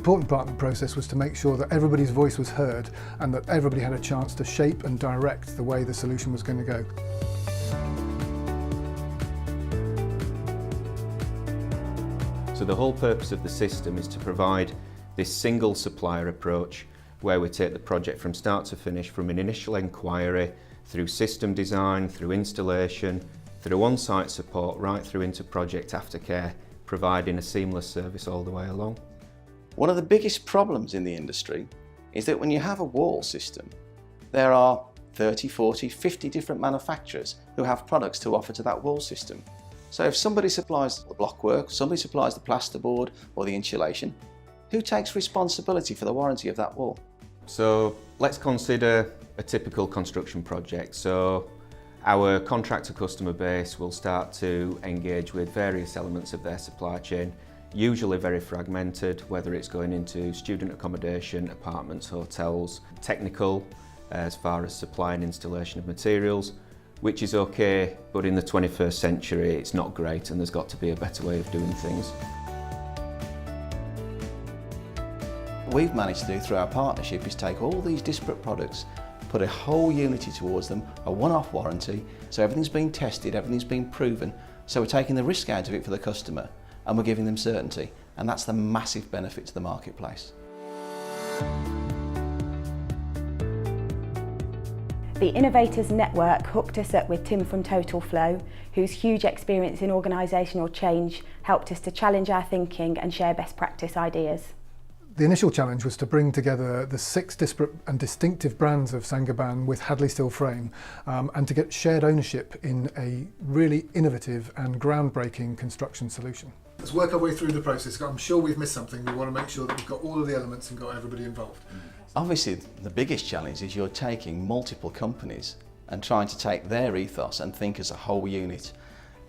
important part of the process was to make sure that everybody's voice was heard and that everybody had a chance to shape and direct the way the solution was going to go. So the whole purpose of the system is to provide this single supplier approach where we take the project from start to finish, from an initial inquiry, through system design, through installation, through on-site support, right through into project aftercare, providing a seamless service all the way along. One of the biggest problems in the industry is that when you have a wall system, there are 30, 40, 50 different manufacturers who have products to offer to that wall system. So if somebody supplies the blockwork, somebody supplies the plasterboard or the insulation, who takes responsibility for the warranty of that wall? So let's consider a typical construction project. So our contractor customer base will start to engage with various elements of their supply chain, usually very fragmented, whether it's going into student accommodation, apartments, hotels, technical as far as supply and installation of materials, which is okay, but in the 21st century it's not great and there's got to be a better way of doing things. What we've managed to do through our partnership is take all these disparate products, put a whole unity towards them, a one-off warranty, so everything's been tested, everything's been proven, so we're taking the risk out of it for the customer and we're giving them certainty, and that's the massive benefit to the marketplace. The Innovators Network hooked us up with Tim from Total Flow, whose huge experience in organisational change helped us to challenge our thinking and share best practice ideas. The initial challenge was to bring together the 6 disparate and distinctive brands of Saint-Gobain with Hadley steel frame and to get shared ownership in a really innovative and groundbreaking construction solution. Let's work our way through the process. I'm sure we've missed something. We want to make sure that we've got all of the elements and got everybody involved. Obviously, the biggest challenge is you're taking multiple companies and trying to take their ethos and think as a whole unit.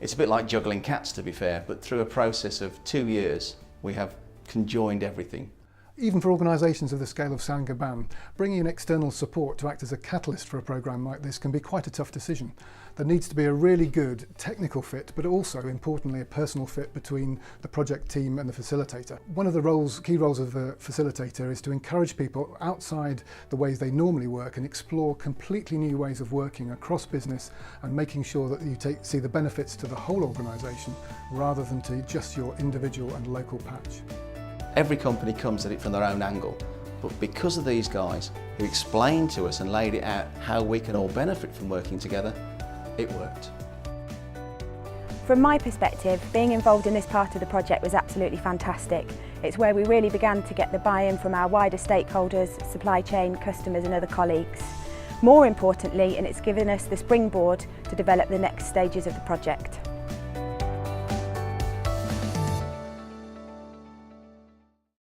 It's a bit like juggling cats, to be fair, but through a process of 2 years, we have conjoined everything. Even for organisations of the scale of Saint-Gobain, bringing in external support to act as a catalyst for a programme like this can be quite a tough decision. There needs to be a really good technical fit, but also, importantly, a personal fit between the project team and the facilitator. One of the key roles of the facilitator is to encourage people outside the ways they normally work and explore completely new ways of working across business and making sure that you see the benefits to the whole organisation rather than to just your individual and local patch. Every company comes at it from their own angle, but because of these guys who explained to us and laid it out how we can all benefit from working together, it worked. From my perspective, being involved in this part of the project was absolutely fantastic. It's where we really began to get the buy-in from our wider stakeholders, supply chain, customers and other colleagues. More importantly, and it's given us the springboard to develop the next stages of the project.